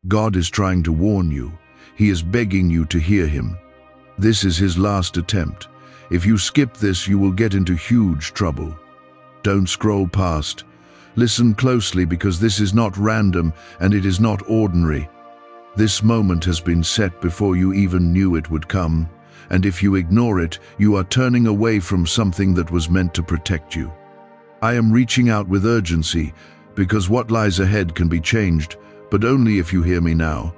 God is trying to warn you. He is begging you to hear him. This is his last attempt. If you skip this, you will get into huge trouble. Don't scroll past. Listen closely, because this is not random and it is not ordinary. This moment has been set before you even knew it would come, and if you ignore it, you are turning away from something that was meant to protect you. I am reaching out with urgency, because what lies ahead can be changed, but only if you hear me now.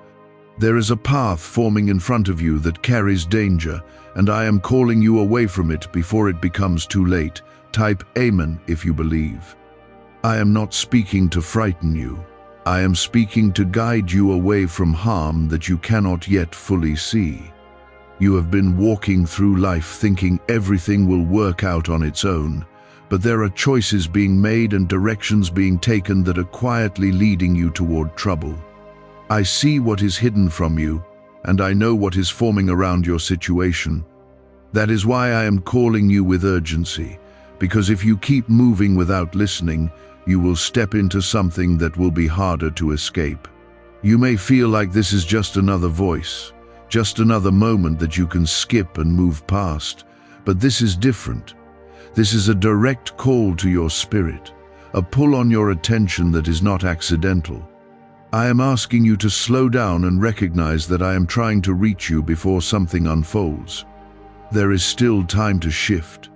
There is a path forming in front of you that carries danger, and I am calling you away from it before it becomes too late. Type Amen if you believe. I am not speaking to frighten you. I am speaking to guide you away from harm that you cannot yet fully see. You have been walking through life thinking everything will work out on its own, but there are choices being made and directions being taken that are quietly leading you toward trouble. I see what is hidden from you, and I know what is forming around your situation. That is why I am calling you with urgency, because if you keep moving without listening, you will step into something that will be harder to escape. You may feel like this is just another voice, just another moment that you can skip and move past, but this is different. This is a direct call to your spirit, a pull on your attention that is not accidental. I am asking you to slow down and recognize that I am trying to reach you before something unfolds. There is still time to shift.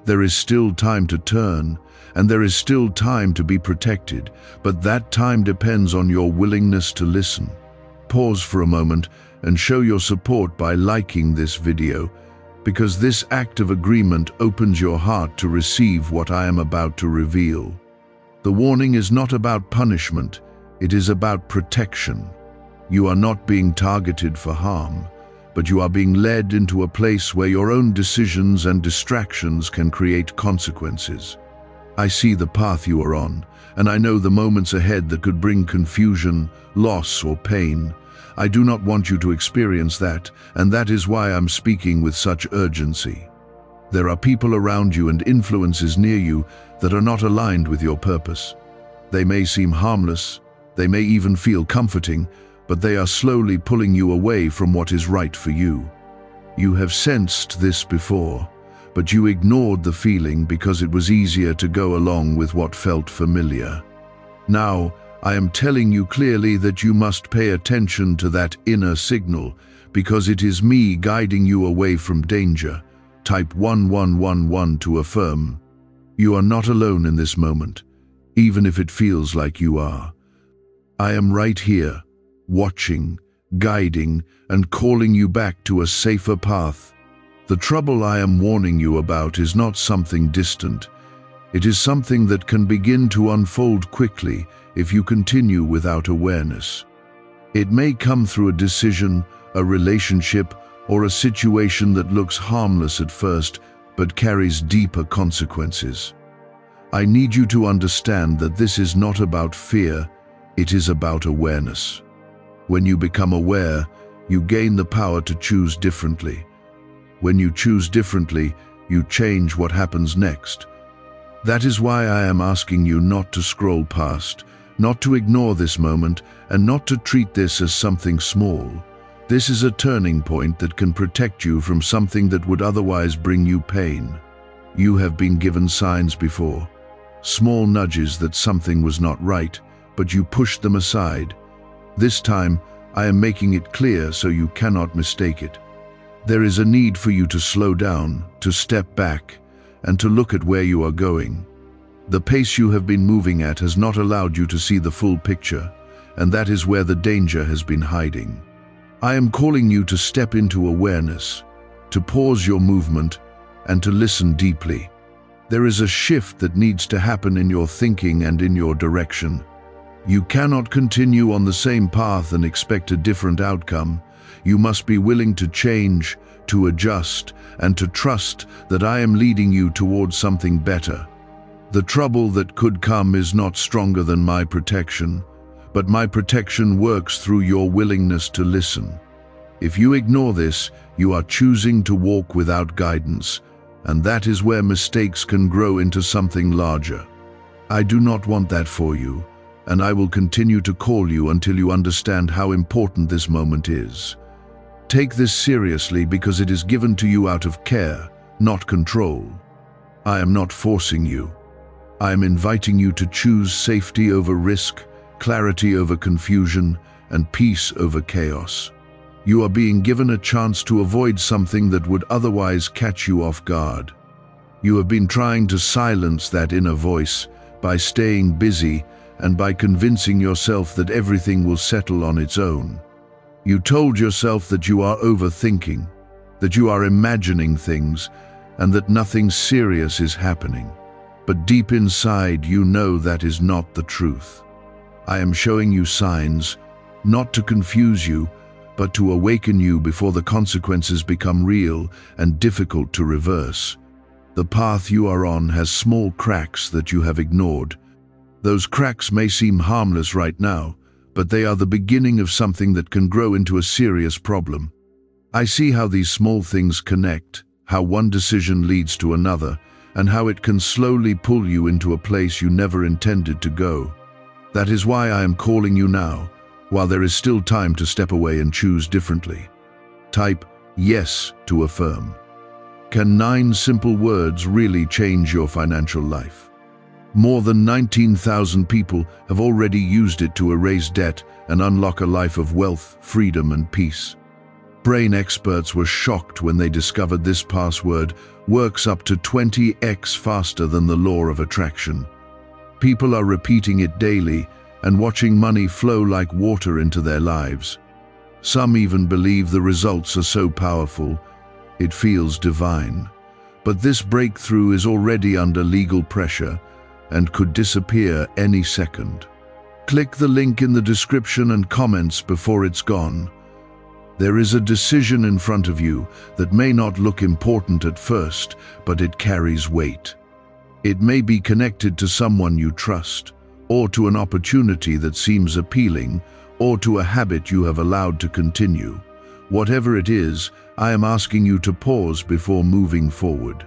There is still time to turn, and there is still time to be protected, but that time depends on your willingness to listen. Pause for a moment and show your support by liking this video, because this act of agreement opens your heart to receive what I am about to reveal. The warning is not about punishment, it is about protection. You are not being targeted for harm, but you are being led into a place where your own decisions and distractions can create consequences. I see the path you are on, and I know the moments ahead that could bring confusion, loss, or pain. I do not want you to experience that, and that is why I'm speaking with such urgency. There are people around you and influences near you that are not aligned with your purpose. They may seem harmless, they may even feel comforting, but they are slowly pulling you away from what is right for you. You have sensed this before, but you ignored the feeling because it was easier to go along with what felt familiar. Now, I am telling you clearly that you must pay attention to that inner signal, because it is me guiding you away from danger. Type 1111 to affirm. You are not alone in this moment, even if it feels like you are. I am right here, watching, guiding, and calling you back to a safer path. The trouble I am warning you about is not something distant. It is something that can begin to unfold quickly if you continue without awareness. It may come through a decision, a relationship, or a situation that looks harmless at first, but carries deeper consequences. I need you to understand that this is not about fear, it is about awareness. When you become aware, you gain the power to choose differently. When you choose differently, you change what happens next. That is why I am asking you not to scroll past, not to ignore this moment, and not to treat this as something small. This is a turning point that can protect you from something that would otherwise bring you pain. You have been given signs before, small nudges that something was not right, but you pushed them aside. This time, I am making it clear so you cannot mistake it. There is a need for you to slow down, to step back, and to look at where you are going. The pace you have been moving at has not allowed you to see the full picture, and that is where the danger has been hiding. I am calling you to step into awareness, to pause your movement, and to listen deeply. There is a shift that needs to happen in your thinking and in your direction. You cannot continue on the same path and expect a different outcome. You must be willing to change, to adjust, and to trust that I am leading you towards something better. The trouble that could come is not stronger than my protection, but my protection works through your willingness to listen. If you ignore this, you are choosing to walk without guidance, and that is where mistakes can grow into something larger. I do not want that for you. and I will continue to call you until you understand how important this moment is. Take this seriously because it is given to you out of care, not control. I am not forcing you. I am inviting you to choose safety over risk, clarity over confusion, and peace over chaos. You are being given a chance to avoid something that would otherwise catch you off guard. You have been trying to silence that inner voice by staying busy and by convincing yourself that everything will settle on its own. You told yourself that you are overthinking, that you are imagining things, and that nothing serious is happening. But deep inside, you know that is not the truth. I am showing you signs, not to confuse you, but to awaken you before the consequences become real and difficult to reverse. The path you are on has small cracks that you have ignored. Those cracks may seem harmless right now, but they are the beginning of something that can grow into a serious problem. I see how these small things connect, how one decision leads to another, and how it can slowly pull you into a place you never intended to go. That is why I am calling you now, while there is still time to step away and choose differently. Type yes to affirm. Can 9 simple words really change your financial life? More than 19,000 people have already used it to erase debt and unlock a life of wealth, freedom, and peace. Brain experts were shocked when they discovered this password works up to 20x faster than the law of attraction. People are repeating it daily and watching money flow like water into their lives. Some even believe the results are so powerful, it feels divine. But this breakthrough is already under legal pressure and could disappear any second. Click the link in the description and comments before it's gone. There is a decision in front of you that may not look important at first, but it carries weight. It may be connected to someone you trust, or to an opportunity that seems appealing, or to a habit you have allowed to continue. Whatever it is, I am asking you to pause before moving forward.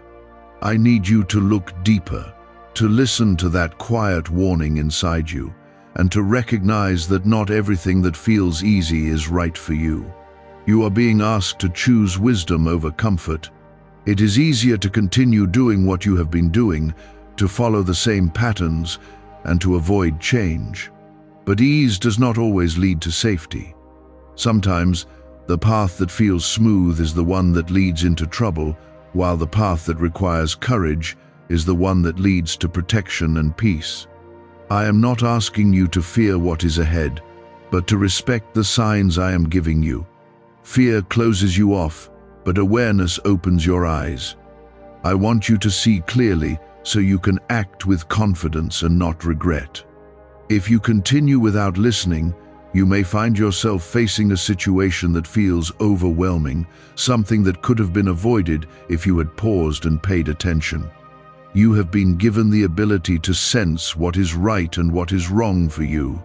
I need you to look deeper, to listen to that quiet warning inside you, and to recognize that not everything that feels easy is right for you. You are being asked to choose wisdom over comfort. It is easier to continue doing what you have been doing, to follow the same patterns, and to avoid change. But ease does not always lead to safety. Sometimes, the path that feels smooth is the one that leads into trouble, while the path that requires courage is the one that leads to protection and peace. I am not asking you to fear what is ahead, but to respect the signs I am giving you. Fear closes you off, but awareness opens your eyes. I want you to see clearly so you can act with confidence and not regret. If you continue without listening, you may find yourself facing a situation that feels overwhelming, something that could have been avoided if you had paused and paid attention. You have been given the ability to sense what is right and what is wrong for you.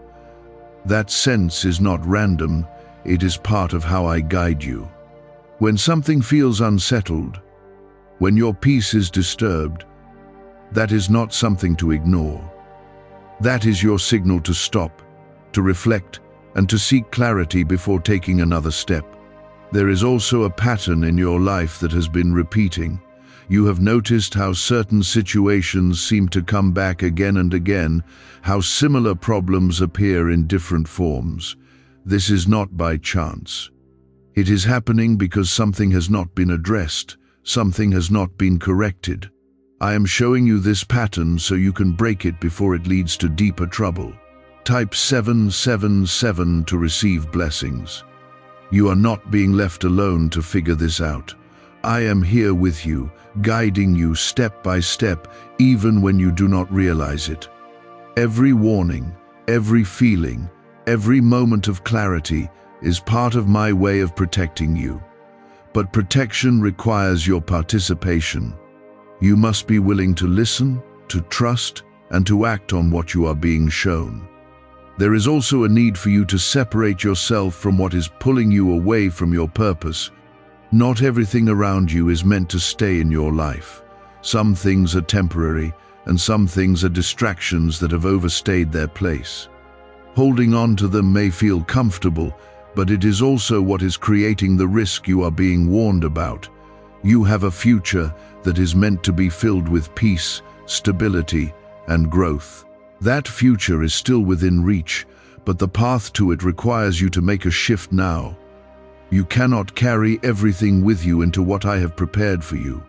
That sense is not random, it is part of how I guide you. When something feels unsettled, when your peace is disturbed, that is not something to ignore. That is your signal to stop, to reflect, and to seek clarity before taking another step. There is also a pattern in your life that has been repeating. You have noticed how certain situations seem to come back again and again, how similar problems appear in different forms. This is not by chance. It is happening because something has not been addressed, something has not been corrected. I am showing you this pattern so you can break it before it leads to deeper trouble. Type 777 to receive blessings. You are not being left alone to figure this out. I am here with you, guiding you step by step, even when you do not realize it. Every warning, every feeling, every moment of clarity is part of my way of protecting you. But protection requires your participation. You must be willing to listen, to trust, and to act on what you are being shown. There is also a need for you to separate yourself from what is pulling you away from your purpose. Not everything around you is meant to stay in your life. Some things are temporary, and some things are distractions that have overstayed their place. Holding on to them may feel comfortable, but it is also what is creating the risk you are being warned about. You have a future that is meant to be filled with peace, stability, and growth. That future is still within reach, but the path to it requires you to make a shift now. You cannot carry everything with you into what I have prepared for you.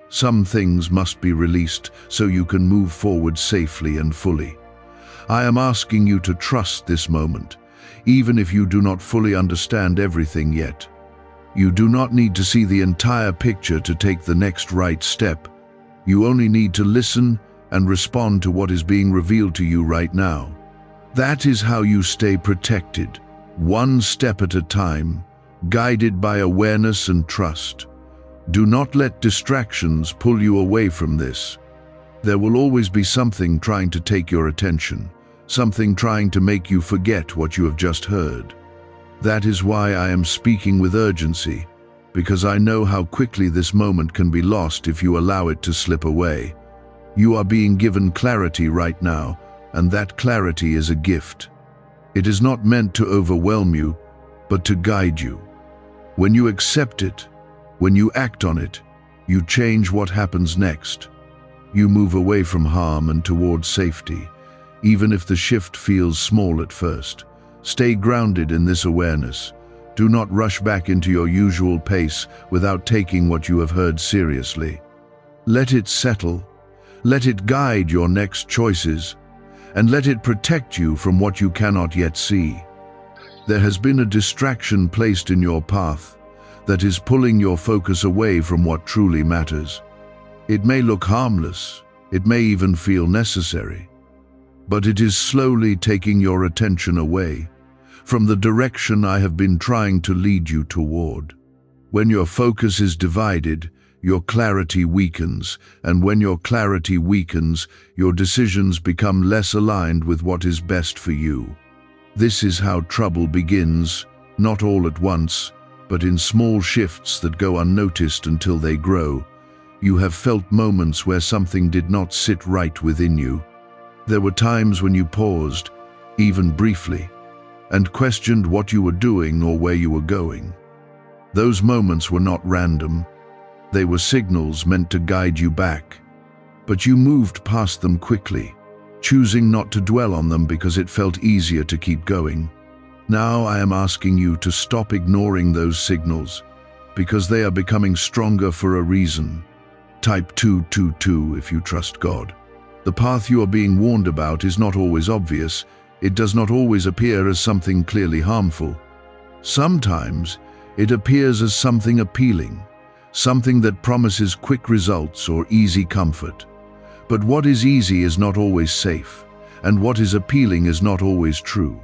Some things must be released so you can move forward safely and fully. I am asking you to trust this moment, even if you do not fully understand everything yet. You do not need to see the entire picture to take the next right step. You only need to listen and respond to what is being revealed to you right now. That is how you stay protected, one step at a time, guided by awareness and trust. Do not let distractions pull you away from this. There will always be something trying to take your attention, something trying to make you forget what you have just heard. That is why I am speaking with urgency, because I know how quickly this moment can be lost if you allow it to slip away. You are being given clarity right now, and that clarity is a gift. It is not meant to overwhelm you, but to guide you. When you accept it, when you act on it, you change what happens next. You move away from harm and towards safety, even if the shift feels small at first. Stay grounded in this awareness. Do not rush back into your usual pace without taking what you have heard seriously. Let it settle. Let it guide your next choices, and let it protect you from what you cannot yet see. There has been a distraction placed in your path that is pulling your focus away from what truly matters. It may look harmless, it may even feel necessary, but it is slowly taking your attention away from the direction I have been trying to lead you toward. When your focus is divided, your clarity weakens, and when your clarity weakens, your decisions become less aligned with what is best for you. This is how trouble begins, not all at once, but in small shifts that go unnoticed until they grow. You have felt moments where something did not sit right within you. There were times when you paused, even briefly, and questioned what you were doing or where you were going. Those moments were not random. They were signals meant to guide you back. But you moved past them quickly, choosing not to dwell on them because it felt easier to keep going. Now I am asking you to stop ignoring those signals, because they are becoming stronger for a reason. Type 222 if you trust God. The path you are being warned about is not always obvious. It does not always appear as something clearly harmful. Sometimes it appears as something appealing, something that promises quick results or easy comfort. But what is easy is not always safe, and what is appealing is not always true.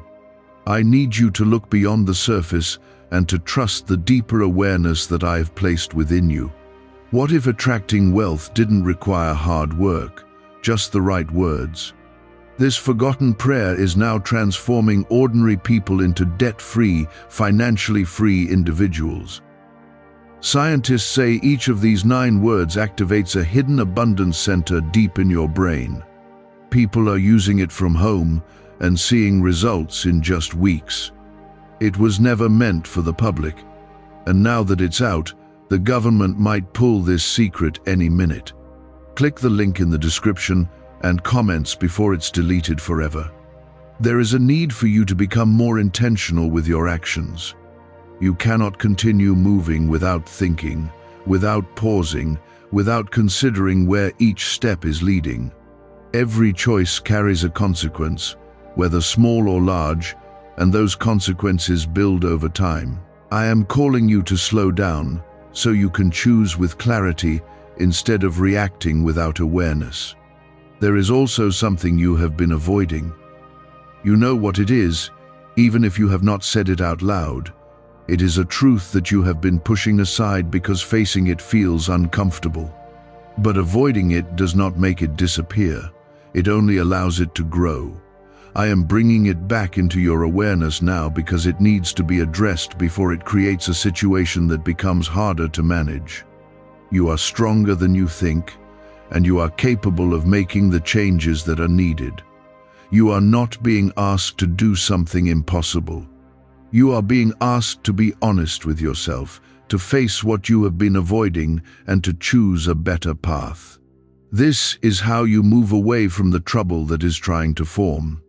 I need you to look beyond the surface and to trust the deeper awareness that I have placed within you. What if attracting wealth didn't require hard work, just the right words? This forgotten prayer is now transforming ordinary people into debt-free, financially free individuals. Scientists say each of these 9 words activates a hidden abundance center deep in your brain. People are using it from home and seeing results in just weeks. It was never meant for the public, and now that it's out, the government might pull this secret any minute. Click the link in the description and comments before it's deleted forever. There is a need for you to become more intentional with your actions. You cannot continue moving without thinking, without pausing, without considering where each step is leading. Every choice carries a consequence, whether small or large, and those consequences build over time. I am calling you to slow down so you can choose with clarity instead of reacting without awareness. There is also something you have been avoiding. You know what it is, even if you have not said it out loud. It is a truth that you have been pushing aside because facing it feels uncomfortable. But avoiding it does not make it disappear. It only allows it to grow. I am bringing it back into your awareness now because it needs to be addressed before it creates a situation that becomes harder to manage. You are stronger than you think, and you are capable of making the changes that are needed. You are not being asked to do something impossible. You are being asked to be honest with yourself, to face what you have been avoiding, and to choose a better path. This is how you move away from the trouble that is trying to form.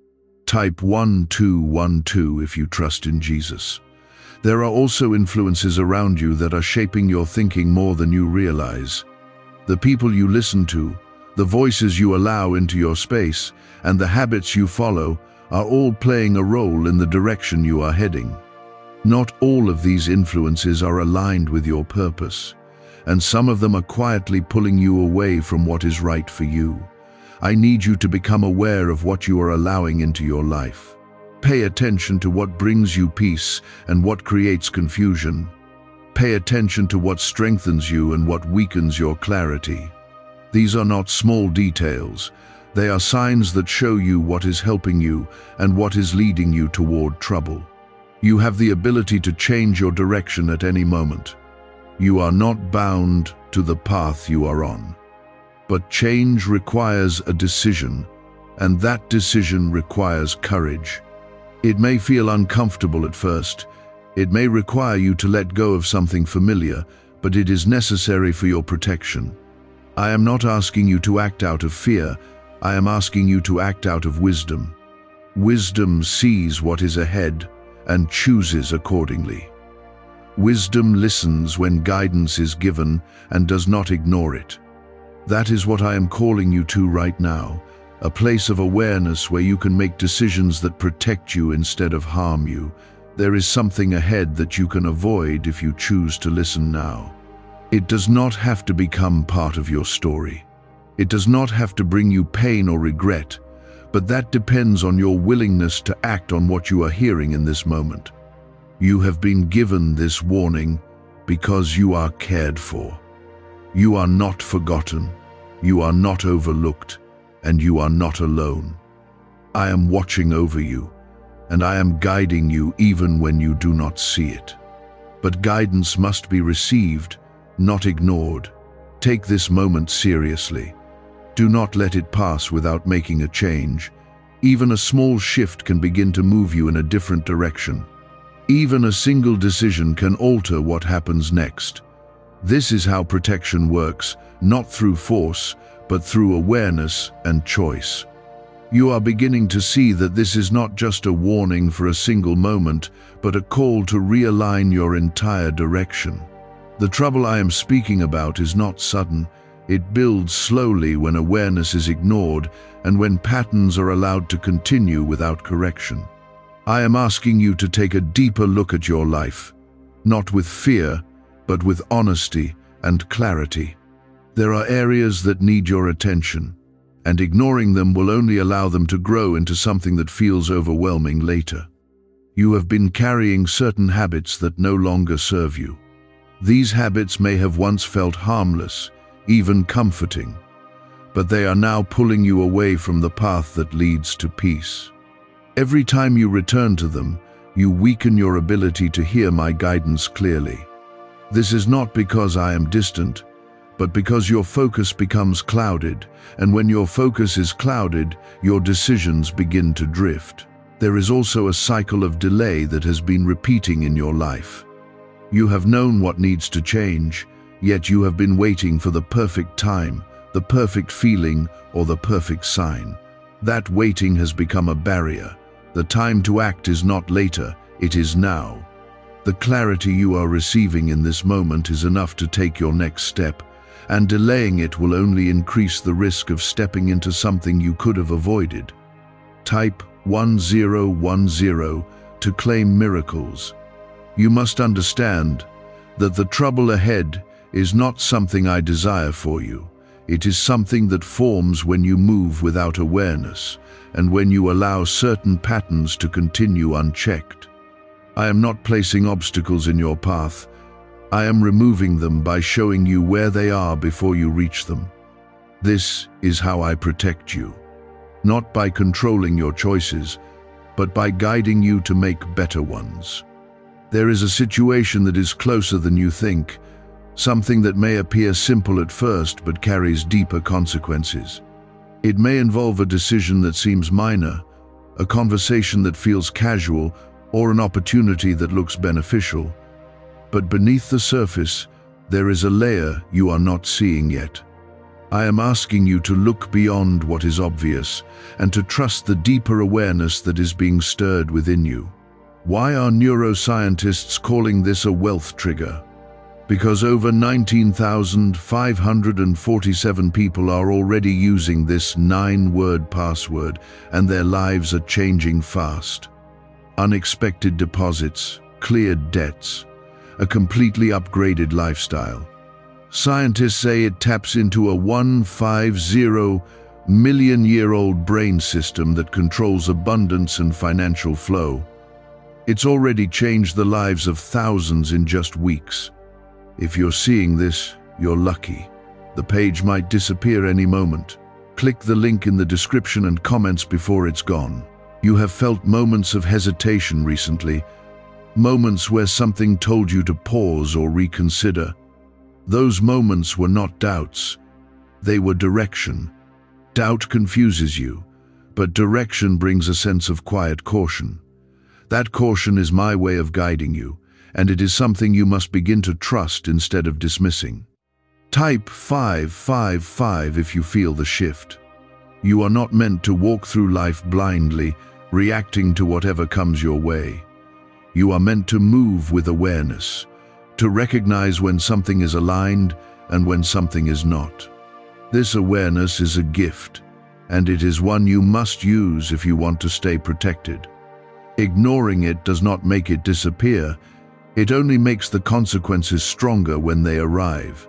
Type 1212 if you trust in Jesus. There are also influences around you that are shaping your thinking more than you realize. The people you listen to, the voices you allow into your space, and the habits you follow are all playing a role in the direction you are heading. Not all of these influences are aligned with your purpose, and some of them are quietly pulling you away from what is right for you. I need you to become aware of what you are allowing into your life. Pay attention to what brings you peace and what creates confusion. Pay attention to what strengthens you and what weakens your clarity. These are not small details. They are signs that show you what is helping you and what is leading you toward trouble. You have the ability to change your direction at any moment. You are not bound to the path you are on. But change requires a decision, and that decision requires courage. It may feel uncomfortable at first. It may require you to let go of something familiar, but it is necessary for your protection. I am not asking you to act out of fear. I am asking you to act out of wisdom. Wisdom sees what is ahead and chooses accordingly. Wisdom listens when guidance is given and does not ignore it. That is what I am calling you to right now, a place of awareness where you can make decisions that protect you instead of harm you. There is something ahead that you can avoid if you choose to listen now. It does not have to become part of your story. It does not have to bring you pain or regret, but that depends on your willingness to act on what you are hearing in this moment. You have been given this warning because you are cared for. You are not forgotten, you are not overlooked, and you are not alone. I am watching over you, and I am guiding you even when you do not see it. But guidance must be received, not ignored. Take this moment seriously. Do not let it pass without making a change. Even a small shift can begin to move you in a different direction. Even a single decision can alter what happens next. This is how protection works, not through force, but through awareness and choice. You are beginning to see that this is not just a warning for a single moment, but a call to realign your entire direction. The trouble I am speaking about is not sudden. It builds slowly when awareness is ignored and when patterns are allowed to continue without correction. I am asking you to take a deeper look at your life, not with fear, but with honesty and clarity. There are areas that need your attention, and ignoring them will only allow them to grow into something that feels overwhelming later. You have been carrying certain habits that no longer serve you. These habits may have once felt harmless, even comforting, but they are now pulling you away from the path that leads to peace. Every time you return to them, you weaken your ability to hear my guidance clearly. This is not because I am distant, but because your focus becomes clouded, and when your focus is clouded, your decisions begin to drift. There is also a cycle of delay that has been repeating in your life. You have known what needs to change, yet you have been waiting for the perfect time, the perfect feeling, or the perfect sign. That waiting has become a barrier. The time to act is not later, it is now. The clarity you are receiving in this moment is enough to take your next step, and delaying it will only increase the risk of stepping into something you could have avoided. Type 1010 to claim miracles. You must understand that the trouble ahead is not something I desire for you. It is something that forms when you move without awareness and when you allow certain patterns to continue unchecked. I am not placing obstacles in your path. I am removing them by showing you where they are before you reach them. This is how I protect you, not by controlling your choices, but by guiding you to make better ones. There is a situation that is closer than you think, something that may appear simple at first but carries deeper consequences. It may involve a decision that seems minor, a conversation that feels casual, or an opportunity that looks beneficial. But beneath the surface, there is a layer you are not seeing yet. I am asking you to look beyond what is obvious and to trust the deeper awareness that is being stirred within you. Why are neuroscientists calling this a wealth trigger? Because over 19,547 people are already using this 9-word password, and their lives are changing fast. Unexpected deposits, cleared debts, a completely upgraded lifestyle. Scientists say it taps into a 150-million-year-old brain system that controls abundance and financial flow. It's already changed the lives of thousands in just weeks. If you're seeing this, you're lucky. The page might disappear any moment. Click the link in the description and comments before it's gone. You have felt moments of hesitation recently, moments where something told you to pause or reconsider. Those moments were not doubts, they were direction. Doubt confuses you, but direction brings a sense of quiet caution. That caution is my way of guiding you, and it is something you must begin to trust instead of dismissing. Type 555 if you feel the shift. You are not meant to walk through life blindly, reacting to whatever comes your way. You are meant to move with awareness, to recognize when something is aligned and when something is not. This awareness is a gift, and it is one you must use if you want to stay protected. Ignoring it does not make it disappear. It only makes the consequences stronger when they arrive.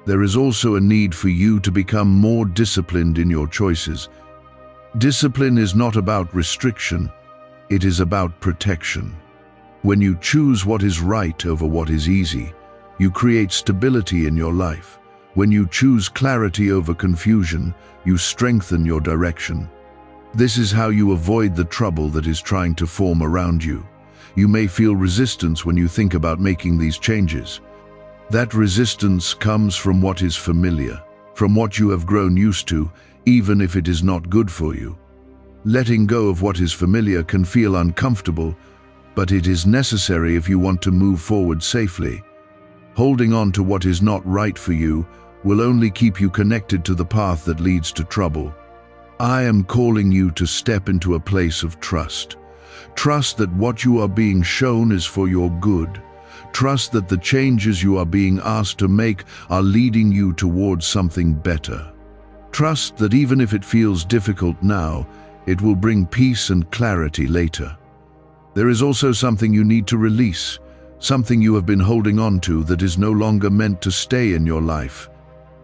There is also a need for you to become more disciplined in your choices. Discipline is not about restriction, it is about protection. When you choose what is right over what is easy, you create stability in your life. When you choose clarity over confusion, you strengthen your direction. This is how you avoid the trouble that is trying to form around you. You may feel resistance when you think about making these changes. That resistance comes from what is familiar, from what you have grown used to, even if it is not good for you. Letting go of what is familiar can feel uncomfortable, but it is necessary if you want to move forward safely. Holding on to what is not right for you will only keep you connected to the path that leads to trouble. I am calling you to step into a place of trust. Trust that what you are being shown is for your good. Trust that the changes you are being asked to make are leading you towards something better. Trust that even if it feels difficult now, it will bring peace and clarity later. There is also something you need to release, something you have been holding on to that is no longer meant to stay in your life.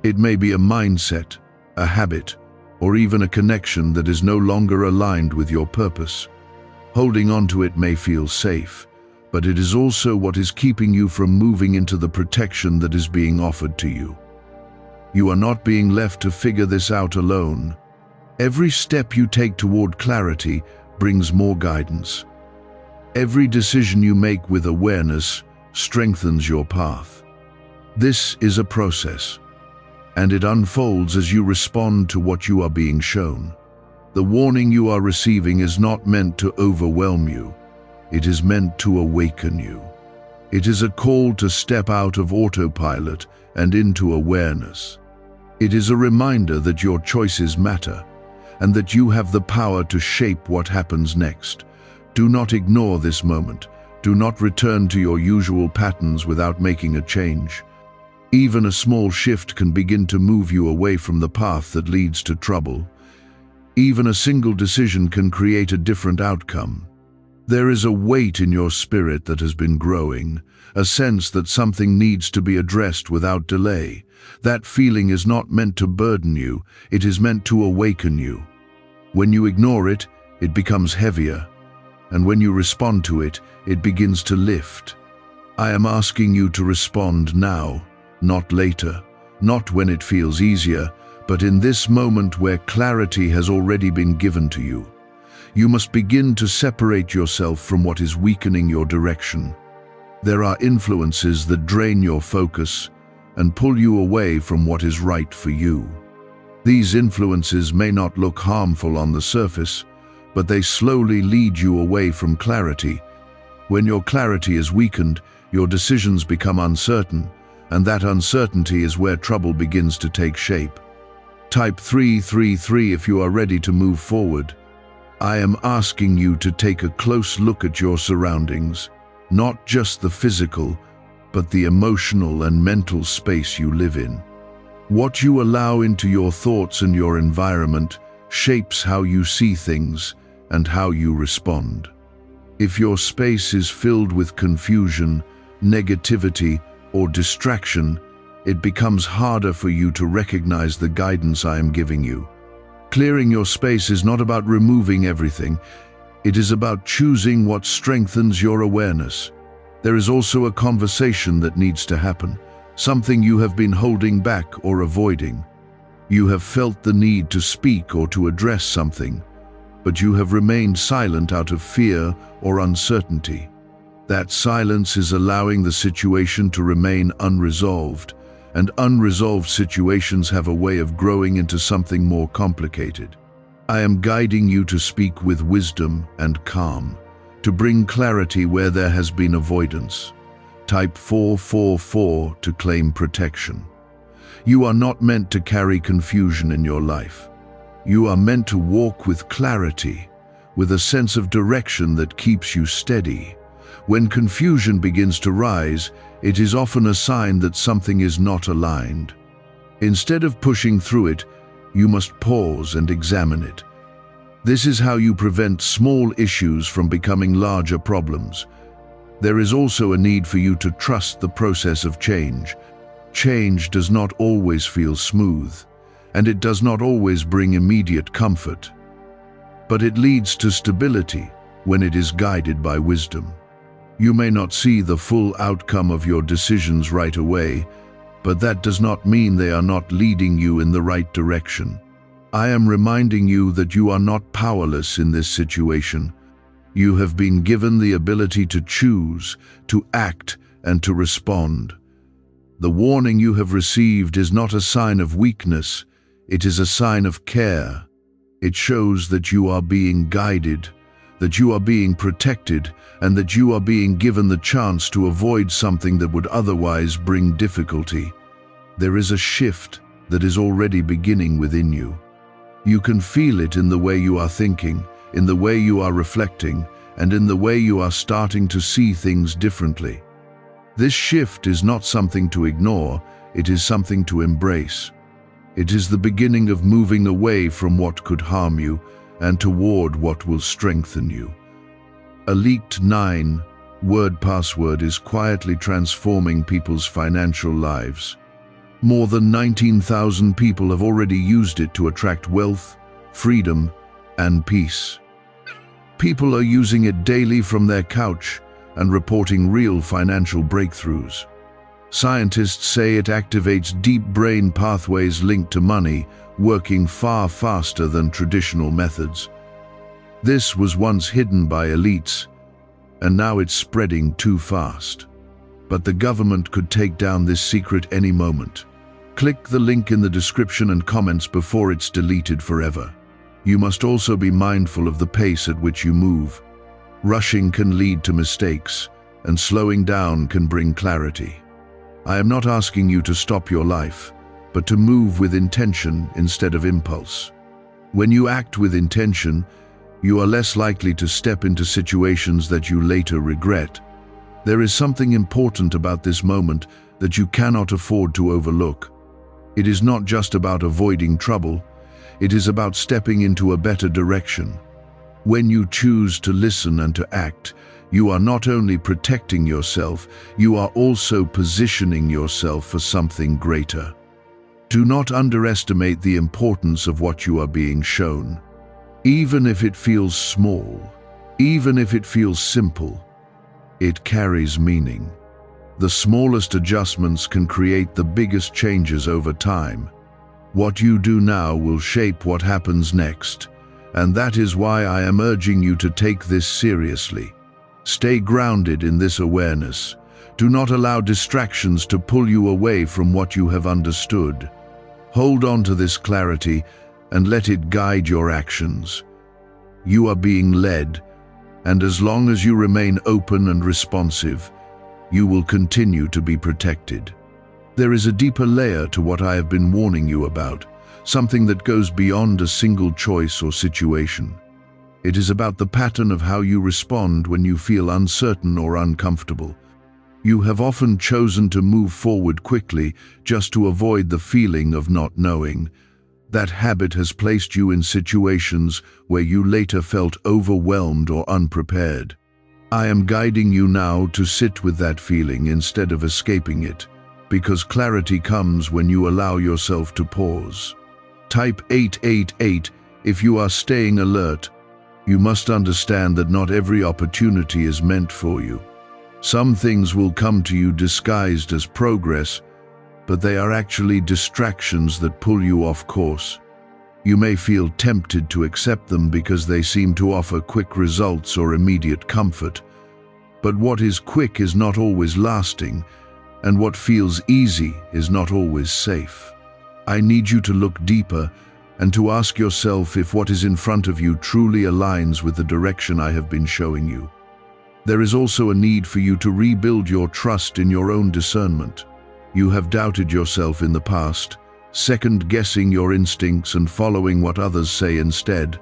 It may be a mindset, a habit, or even a connection that is no longer aligned with your purpose. Holding on to it may feel safe, but it is also what is keeping you from moving into the protection that is being offered to you. You are not being left to figure this out alone. Every step you take toward clarity brings more guidance. Every decision you make with awareness strengthens your path. This is a process, and it unfolds as you respond to what you are being shown. The warning you are receiving is not meant to overwhelm you. It is meant to awaken you. It is a call to step out of autopilot and into awareness. It is a reminder that your choices matter, and that you have the power to shape what happens next. Do not ignore this moment. Do not return to your usual patterns without making a change. Even a small shift can begin to move you away from the path that leads to trouble. Even a single decision can create a different outcome. There is a weight in your spirit that has been growing, a sense that something needs to be addressed without delay. That feeling is not meant to burden you, it is meant to awaken you. When you ignore it, it becomes heavier, and when you respond to it, it begins to lift. I am asking you to respond now, not later, not when it feels easier, but in this moment where clarity has already been given to you. You must begin to separate yourself from what is weakening your direction. There are influences that drain your focus and pull you away from what is right for you. These influences may not look harmful on the surface, but they slowly lead you away from clarity. When your clarity is weakened, your decisions become uncertain, and that uncertainty is where trouble begins to take shape. Type 333 if you are ready to move forward. I am asking you to take a close look at your surroundings, not just the physical, but the emotional and mental space you live in. What you allow into your thoughts and your environment shapes how you see things and how you respond. If your space is filled with confusion, negativity, or distraction, it becomes harder for you to recognize the guidance I am giving you. Clearing your space is not about removing everything. It is about choosing what strengthens your awareness. There is also a conversation that needs to happen, something you have been holding back or avoiding. You have felt the need to speak or to address something, but you have remained silent out of fear or uncertainty. That silence is allowing the situation to remain unresolved, and unresolved situations have a way of growing into something more complicated. I am guiding you to speak with wisdom and calm, to bring clarity where there has been avoidance. Type 444 to claim protection. You are not meant to carry confusion in your life. You are meant to walk with clarity, with a sense of direction that keeps you steady. When confusion begins to rise, it is often a sign that something is not aligned. Instead of pushing through it, you must pause and examine it. This is how you prevent small issues from becoming larger problems. There is also a need for you to trust the process of change. Change does not always feel smooth, and it does not always bring immediate comfort. But it leads to stability when it is guided by wisdom. You may not see the full outcome of your decisions right away, but that does not mean they are not leading you in the right direction. I am reminding you that you are not powerless in this situation. You have been given the ability to choose, to act, and to respond. The warning you have received is not a sign of weakness, it is a sign of care. It shows that you are being guided, that you are being protected, and that you are being given the chance to avoid something that would otherwise bring difficulty. There is a shift that is already beginning within you. You can feel it in the way you are thinking, in the way you are reflecting, and in the way you are starting to see things differently. This shift is not something to ignore, it is something to embrace. It is the beginning of moving away from what could harm you and toward what will strengthen you. A leaked 9-word password is quietly transforming people's financial lives. More than 19,000 people have already used it to attract wealth, freedom, and peace. People are using it daily from their couch and reporting real financial breakthroughs. Scientists say it activates deep brain pathways linked to money, working far faster than traditional methods. This was once hidden by elites, and now it's spreading too fast. But the government could take down this secret any moment. Click the link in the description and comments before it's deleted forever. You must also be mindful of the pace at which you move. Rushing can lead to mistakes, and slowing down can bring clarity. I am not asking you to stop your life, but to move with intention instead of impulse. When you act with intention, you are less likely to step into situations that you later regret. There is something important about this moment that you cannot afford to overlook. It is not just about avoiding trouble, it is about stepping into a better direction. When you choose to listen and to act, you are not only protecting yourself, you are also positioning yourself for something greater. Do not underestimate the importance of what you are being shown. Even if it feels small, even if it feels simple, it carries meaning. The smallest adjustments can create the biggest changes over time. What you do now will shape what happens next, and that is why I am urging you to take this seriously. Stay grounded in this awareness. Do not allow distractions to pull you away from what you have understood. Hold on to this clarity and let it guide your actions. You are being led, and as long as you remain open and responsive, you will continue to be protected. There is a deeper layer to what I have been warning you about, something that goes beyond a single choice or situation. It is about the pattern of how you respond when you feel uncertain or uncomfortable. You have often chosen to move forward quickly just to avoid the feeling of not knowing. That habit has placed you in situations where you later felt overwhelmed or unprepared. I am guiding you now to sit with that feeling instead of escaping it, because clarity comes when you allow yourself to pause. Type 888 if you are staying alert. You must understand that not every opportunity is meant for you. Some things will come to you disguised as progress, but they are actually distractions that pull you off course. You may feel tempted to accept them because they seem to offer quick results or immediate comfort. But what is quick is not always lasting, and what feels easy is not always safe. I need you to look deeper and to ask yourself if what is in front of you truly aligns with the direction I have been showing you. There is also a need for you to rebuild your trust in your own discernment. You have doubted yourself in the past, second-guessing your instincts and following what others say instead.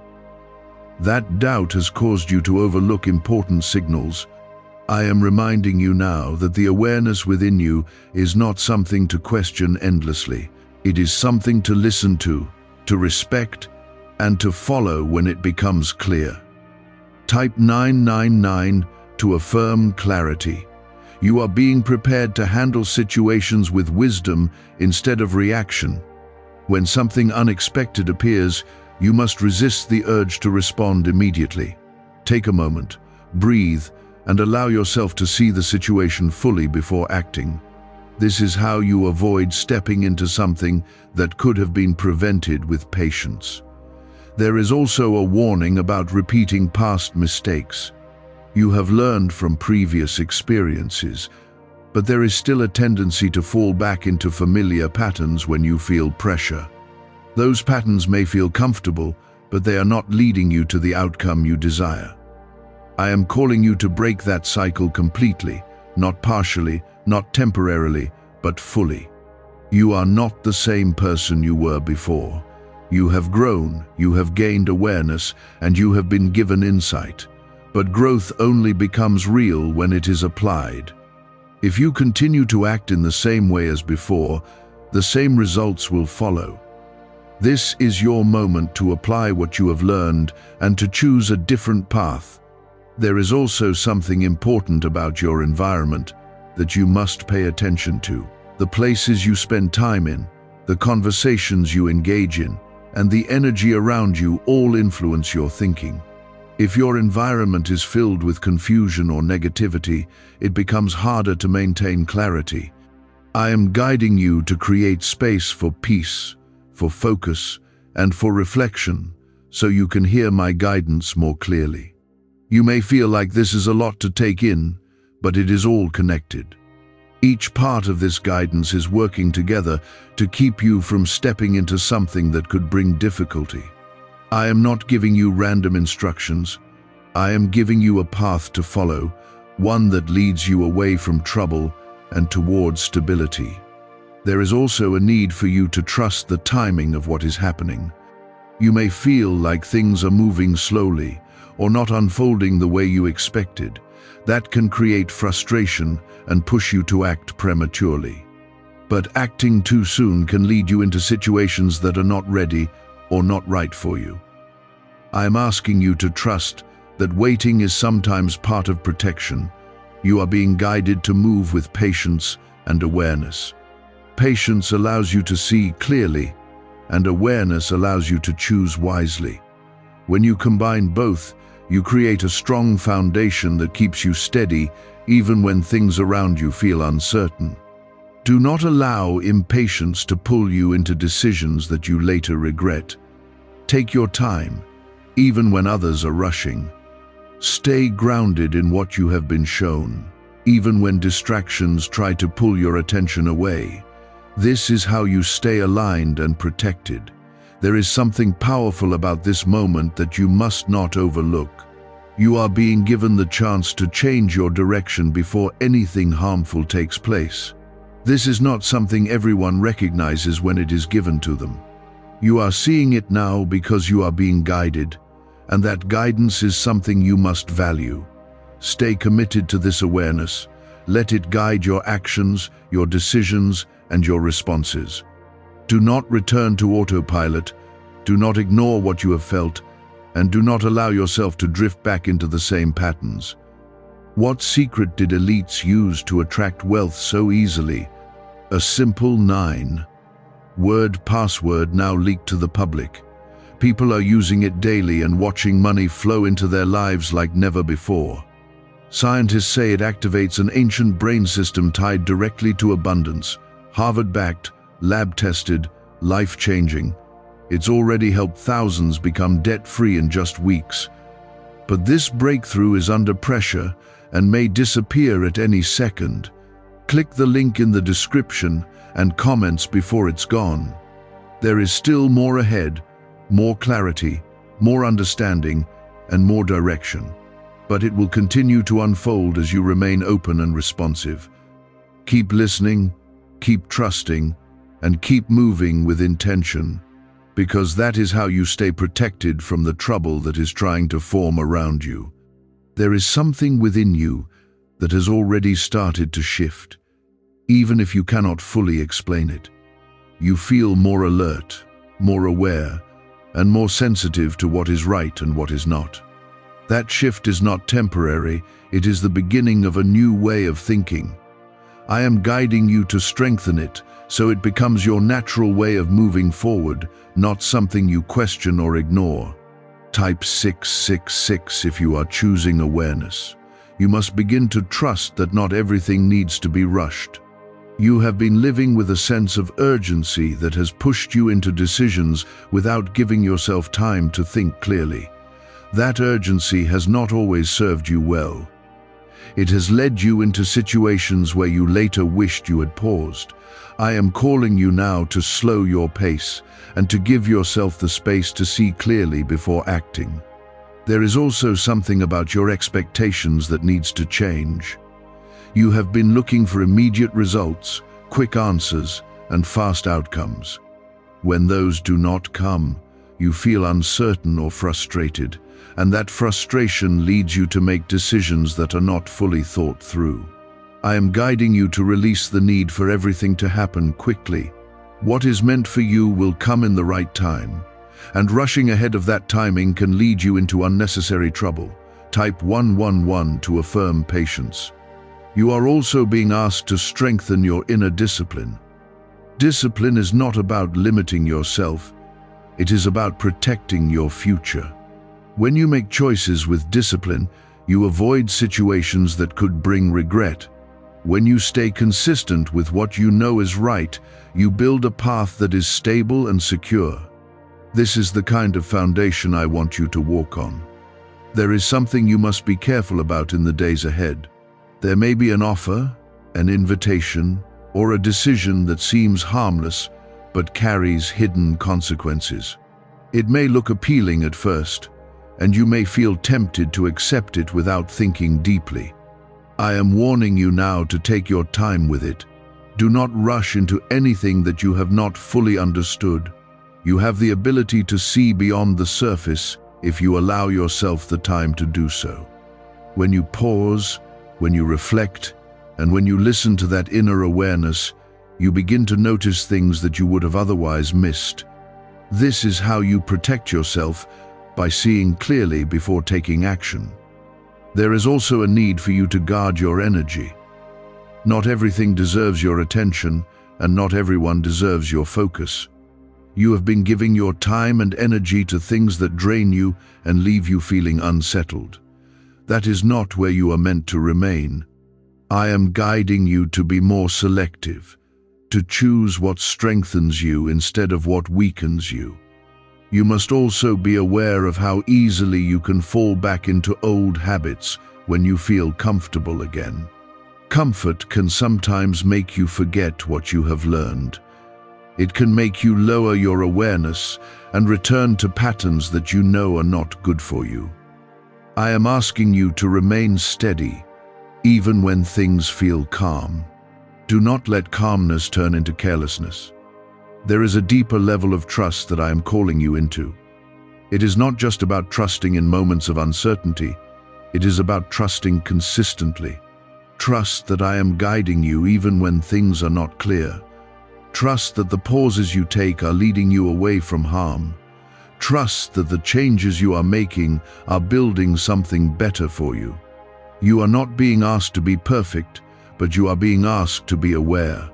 That doubt has caused you to overlook important signals. I am reminding you now that the awareness within you is not something to question endlessly. It is something to listen to respect, and to follow when it becomes clear. Type 999 to affirm clarity. You are being prepared to handle situations with wisdom instead of reaction. When something unexpected appears, you must resist the urge to respond immediately. Take a moment, breathe, and allow yourself to see the situation fully before acting. This is how you avoid stepping into something that could have been prevented with patience. There is also a warning about repeating past mistakes. You have learned from previous experiences, but there is still a tendency to fall back into familiar patterns when you feel pressure. Those patterns may feel comfortable, but they are not leading you to the outcome you desire. I am calling you to break that cycle completely, not partially, not temporarily, but fully. You are not the same person you were before. You have grown, you have gained awareness, and you have been given insight. But growth only becomes real when it is applied. If you continue to act in the same way as before, the same results will follow. This is your moment to apply what you have learned and to choose a different path. There is also something important about your environment that you must pay attention to. The places you spend time in, the conversations you engage in, and the energy around you all influence your thinking. If your environment is filled with confusion or negativity, it becomes harder to maintain clarity. I am guiding you to create space for peace, for focus, and for reflection, so you can hear my guidance more clearly. You may feel like this is a lot to take in, but it is all connected. Each part of this guidance is working together to keep you from stepping into something that could bring difficulty. I am not giving you random instructions. I am giving you a path to follow, one that leads you away from trouble and towards stability. There is also a need for you to trust the timing of what is happening. You may feel like things are moving slowly or not unfolding the way you expected. That can create frustration and push you to act prematurely. But acting too soon can lead you into situations that are not ready or not right for you. I am asking you to trust that waiting is sometimes part of protection. You are being guided to move with patience and awareness. Patience allows you to see clearly, and awareness allows you to choose wisely. When you combine both, you create a strong foundation that keeps you steady even when things around you feel uncertain. Do not allow impatience to pull you into decisions that you later regret. Take your time, even when others are rushing. Stay grounded in what you have been shown, even when distractions try to pull your attention away. This is how you stay aligned and protected. There is something powerful about this moment that you must not overlook. You are being given the chance to change your direction before anything harmful takes place. This is not something everyone recognizes when it is given to them. You are seeing it now because you are being guided, and that guidance is something you must value. Stay committed to this awareness. Let it guide your actions, your decisions, and your responses. Do not return to autopilot. Do not ignore what you have felt, and do not allow yourself to drift back into the same patterns. What secret did elites use to attract wealth so easily? A simple 9-word password now leaked to the public. People are using it daily and watching money flow into their lives like never before. Scientists say it activates an ancient brain system tied directly to abundance. Harvard-backed, lab-tested, life-changing. It's already helped thousands become debt-free in just weeks. But this breakthrough is under pressure and may disappear at any second. Click the link in the description and comments before it's gone. There is still more ahead, more clarity, more understanding, and more direction. But it will continue to unfold as you remain open and responsive. Keep listening, keep trusting, and keep moving with intention, because that is how you stay protected from the trouble that is trying to form around you. There is something within you that has already started to shift, even if you cannot fully explain it. You feel more alert, more aware, and more sensitive to what is right and what is not. That shift is not temporary, it is the beginning of a new way of thinking. I am guiding you to strengthen it, so it becomes your natural way of moving forward, not something you question or ignore. Type 666 if you are choosing awareness. You must begin to trust that not everything needs to be rushed. You have been living with a sense of urgency that has pushed you into decisions without giving yourself time to think clearly. That urgency has not always served you well. It has led you into situations where you later wished you had paused. I am calling you now to slow your pace and to give yourself the space to see clearly before acting. There is also something about your expectations that needs to change. You have been looking for immediate results, quick answers, and fast outcomes. When those do not come, you feel uncertain or frustrated, and that frustration leads you to make decisions that are not fully thought through. I am guiding you to release the need for everything to happen quickly. What is meant for you will come in the right time, and rushing ahead of that timing can lead you into unnecessary trouble. Type 111 to affirm patience. You are also being asked to strengthen your inner discipline. Discipline is not about limiting yourself, it is about protecting your future. When you make choices with discipline, you avoid situations that could bring regret. When you stay consistent with what you know is right, you build a path that is stable and secure. This is the kind of foundation I want you to walk on. There is something you must be careful about in the days ahead. There may be an offer, an invitation, or a decision that seems harmless but carries hidden consequences. It may look appealing at first, and you may feel tempted to accept it without thinking deeply. I am warning you now to take your time with it. Do not rush into anything that you have not fully understood. You have the ability to see beyond the surface if you allow yourself the time to do so. When you pause, when you reflect, and when you listen to that inner awareness, you begin to notice things that you would have otherwise missed. This is how you protect yourself, by seeing clearly before taking action. There is also a need for you to guard your energy. Not everything deserves your attention, and not everyone deserves your focus. You have been giving your time and energy to things that drain you and leave you feeling unsettled. That is not where you are meant to remain. I am guiding you to be more selective, to choose what strengthens you instead of what weakens you. You must also be aware of how easily you can fall back into old habits when you feel comfortable again. Comfort can sometimes make you forget what you have learned. It can make you lower your awareness and return to patterns that you know are not good for you. I am asking you to remain steady, even when things feel calm. Do not let calmness turn into carelessness. There is a deeper level of trust that I am calling you into. It is not just about trusting in moments of uncertainty. It is about trusting consistently. Trust that I am guiding you even when things are not clear. Trust that the pauses you take are leading you away from harm. Trust that the changes you are making are building something better for you. You are not being asked to be perfect, but you are being asked to be aware.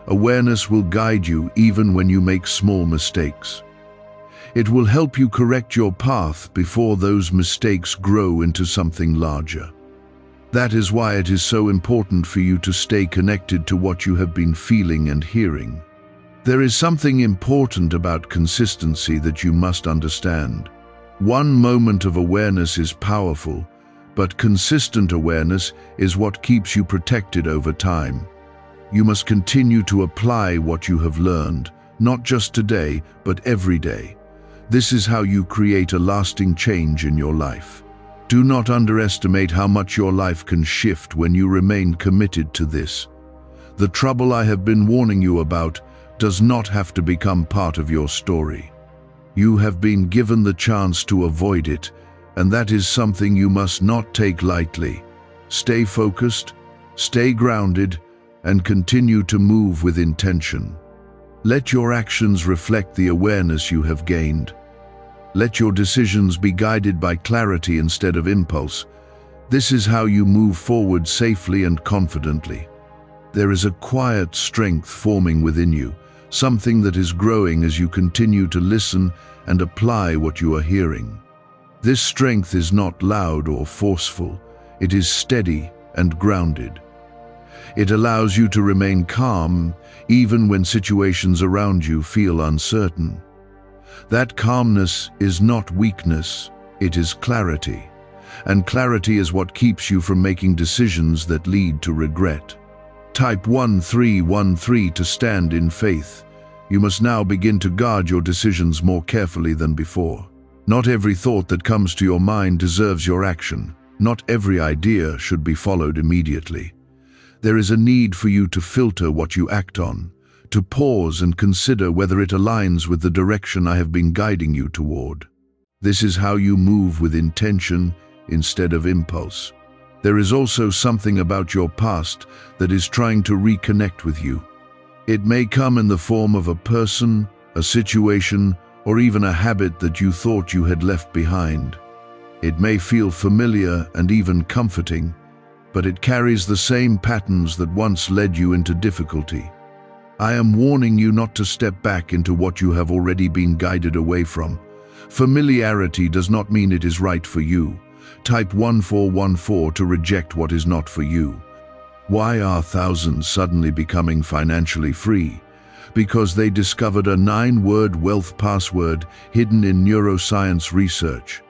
Awareness will guide you even when you make small mistakes. It will help you correct your path before those mistakes grow into something larger. That is why it is so important for you to stay connected to what you have been feeling and hearing. There is something important about consistency that you must understand. One moment of awareness is powerful, but consistent awareness is what keeps you protected over time. You must continue to apply what you have learned, not just today, but every day. This is how you create a lasting change in your life. Do not underestimate how much your life can shift when you remain committed to this. The trouble I have been warning you about does not have to become part of your story. You have been given the chance to avoid it, and that is something you must not take lightly. Stay focused, stay grounded, and continue to move with intention. Let your actions reflect the awareness you have gained. Let your decisions be guided by clarity instead of impulse. This is how you move forward safely and confidently. There is a quiet strength forming within you, something that is growing as you continue to listen and apply what you are hearing. This strength is not loud or forceful. It is steady and grounded. It allows you to remain calm even when situations around you feel uncertain. That calmness is not weakness, it is clarity. And clarity is what keeps you from making decisions that lead to regret. Type 1313 to stand in faith. You must now begin to guard your decisions more carefully than before. Not every thought that comes to your mind deserves your action. Not every idea should be followed immediately. There is a need for you to filter what you act on, to pause and consider whether it aligns with the direction I have been guiding you toward. This is how you move with intention instead of impulse. There is also something about your past that is trying to reconnect with you. It may come in the form of a person, a situation, or even a habit that you thought you had left behind. It may feel familiar and even comforting, but it carries the same patterns that once led you into difficulty. I am warning you not to step back into what you have already been guided away from. Familiarity does not mean it is right for you. Type 1414 to reject what is not for you. Why are thousands suddenly becoming financially free? Because they discovered a 9-word wealth password hidden in neuroscience research.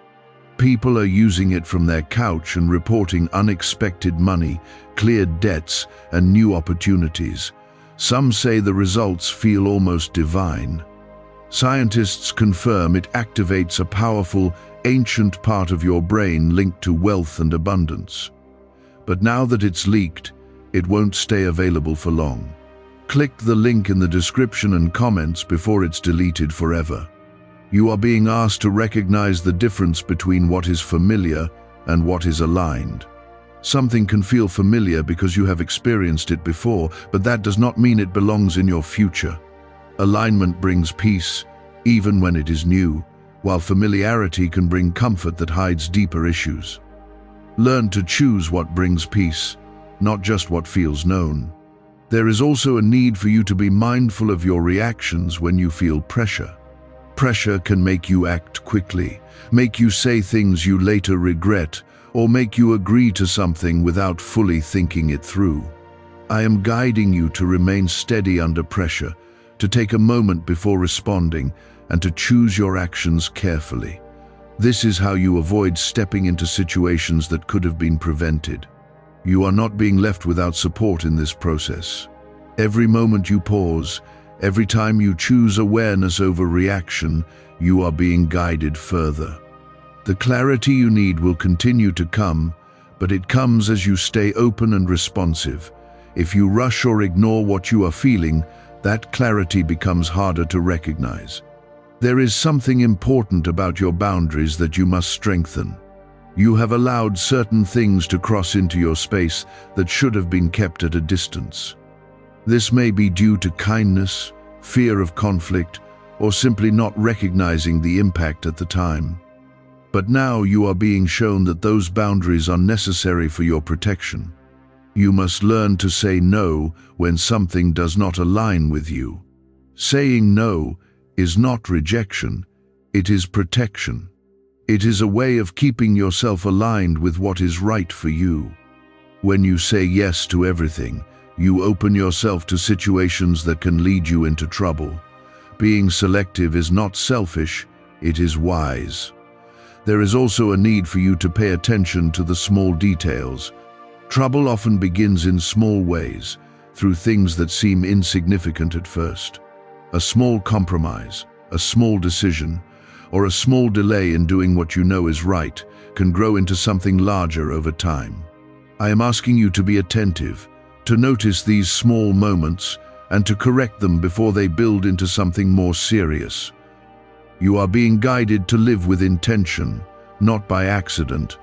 People are using it from their couch and reporting unexpected money, cleared debts, and new opportunities. Some say the results feel almost divine. Scientists confirm it activates a powerful, ancient part of your brain linked to wealth and abundance. But now that it's leaked, it won't stay available for long. Click the link in the description and comments before it's deleted forever. You are being asked to recognize the difference between what is familiar and what is aligned. Something can feel familiar because you have experienced it before, but that does not mean it belongs in your future. Alignment brings peace, even when it is new, while familiarity can bring comfort that hides deeper issues. Learn to choose what brings peace, not just what feels known. There is also a need for you to be mindful of your reactions when you feel pressure. Pressure can make you act quickly, make you say things you later regret, or make you agree to something without fully thinking it through. I am guiding you to remain steady under pressure, to take a moment before responding, and to choose your actions carefully. This is how you avoid stepping into situations that could have been prevented. You are not being left without support in this process. Every moment you pause, Every time you choose awareness over reaction, you are being guided further. The clarity you need will continue to come, but it comes as you stay open and responsive. If you rush or ignore what you are feeling, that clarity becomes harder to recognize. There is something important about your boundaries that you must strengthen. You have allowed certain things to cross into your space that should have been kept at a distance. This may be due to kindness, fear of conflict, or simply not recognizing the impact at the time. But now you are being shown that those boundaries are necessary for your protection. You must learn to say no when something does not align with you. Saying no is not rejection, it is protection. It is a way of keeping yourself aligned with what is right for you. When you say yes to everything, you open yourself to situations that can lead you into trouble. Being selective is not selfish, it is wise. There is also a need for you to pay attention to the small details. Trouble often begins in small ways, through things that seem insignificant at first. A small compromise, a small decision, or a small delay in doing what you know is right can grow into something larger over time. I am asking you to be attentive, to notice these small moments, and to correct them before they build into something more serious. You are being guided to live with intention, not by accident.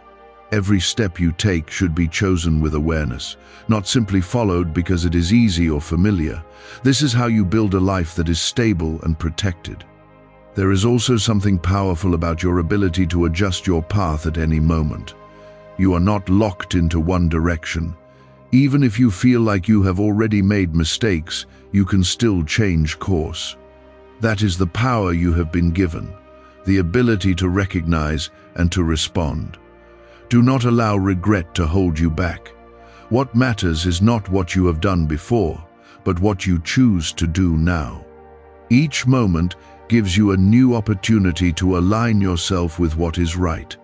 Every step you take should be chosen with awareness, not simply followed because it is easy or familiar. This is how you build a life that is stable and protected. There is also something powerful about your ability to adjust your path at any moment. You are not locked into one direction. Even if you feel like you have already made mistakes, you can still change course. That is the power you have been given, the ability to recognize and to respond. Do not allow regret to hold you back. What matters is not what you have done before, but what you choose to do now. Each moment gives you a new opportunity to align yourself with what is right.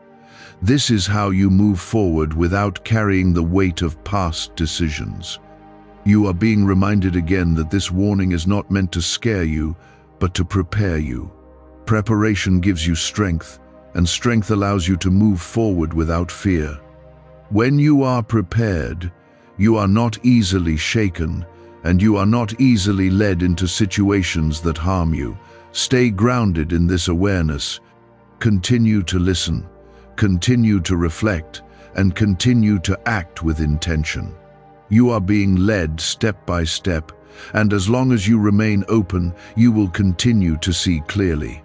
This is how you move forward without carrying the weight of past decisions. You are being reminded again that this warning is not meant to scare you, but to prepare you. Preparation gives you strength, and strength allows you to move forward without fear. When you are prepared, you are not easily shaken, and you are not easily led into situations that harm you. Stay grounded in this awareness. Continue to listen, continue to reflect, and continue to act with intention. You are being led step by step, and as long as you remain open, you will continue to see clearly.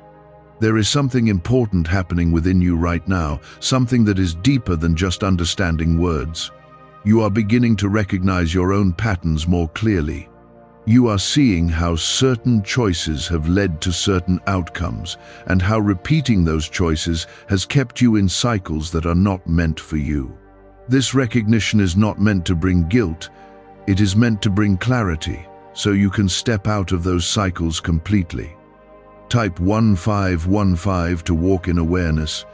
There is something important happening within you right now, something that is deeper than just understanding words. You are beginning to recognize your own patterns more clearly. You are seeing how certain choices have led to certain outcomes, and how repeating those choices has kept you in cycles that are not meant for you. This recognition is not meant to bring guilt, it is meant to bring clarity, so you can step out of those cycles completely. Type 1515 to walk in awareness.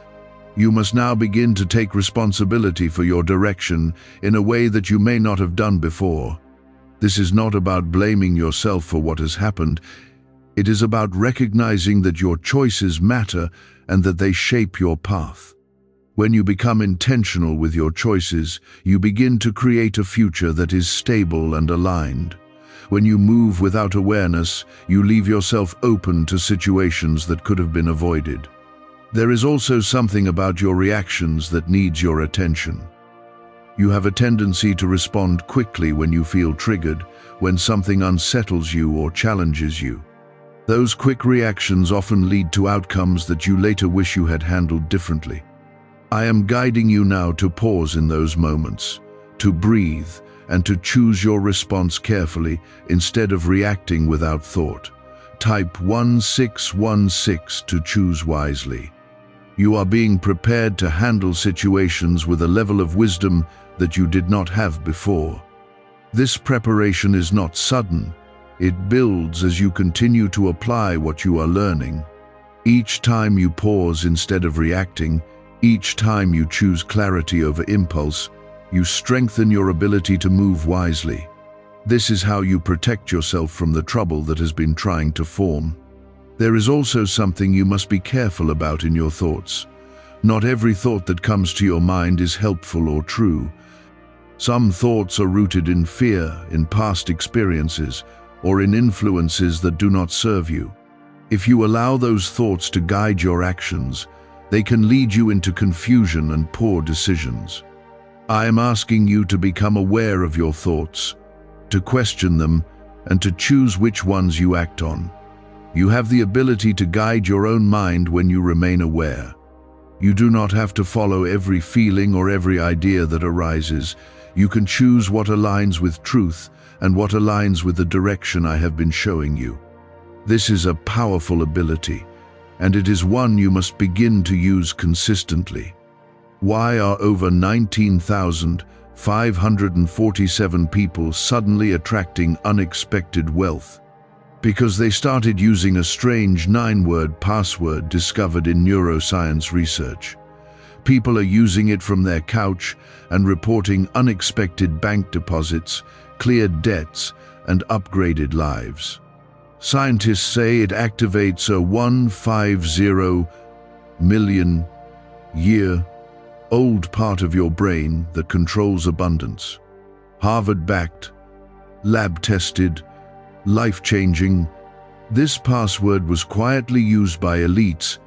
You must now begin to take responsibility for your direction in a way that you may not have done before. This is not about blaming yourself for what has happened. It is about recognizing that your choices matter and that they shape your path. When you become intentional with your choices, you begin to create a future that is stable and aligned. When you move without awareness, you leave yourself open to situations that could have been avoided. There is also something about your reactions that needs your attention. You have a tendency to respond quickly when you feel triggered, when something unsettles you or challenges you. Those quick reactions often lead to outcomes that you later wish you had handled differently. I am guiding you now to pause in those moments, to breathe, and to choose your response carefully instead of reacting without thought. Type 1616 to choose wisely. You are being prepared to handle situations with a level of wisdom that you did not have before. This preparation is not sudden. It builds as you continue to apply what you are learning. Each time you pause instead of reacting, each time you choose clarity over impulse, you strengthen your ability to move wisely. This is how you protect yourself from the trouble that has been trying to form. There is also something you must be careful about in your thoughts. Not every thought that comes to your mind is helpful or true. Some thoughts are rooted in fear, in past experiences, or in influences that do not serve you. If you allow those thoughts to guide your actions, they can lead you into confusion and poor decisions. I am asking you to become aware of your thoughts, to question them, and to choose which ones you act on. You have the ability to guide your own mind when you remain aware. You do not have to follow every feeling or every idea that arises. You can choose what aligns with truth and what aligns with the direction I have been showing you. This is a powerful ability, and it is one you must begin to use consistently. Why are over 19,547 people suddenly attracting unexpected wealth? Because they started using a strange 9-word password discovered in neuroscience research. People are using it from their couch and reporting unexpected bank deposits, cleared debts, and upgraded lives. Scientists say it activates a 150 million year-old part of your brain that controls abundance. Harvard-backed, lab-tested, life-changing. This password was quietly used by elites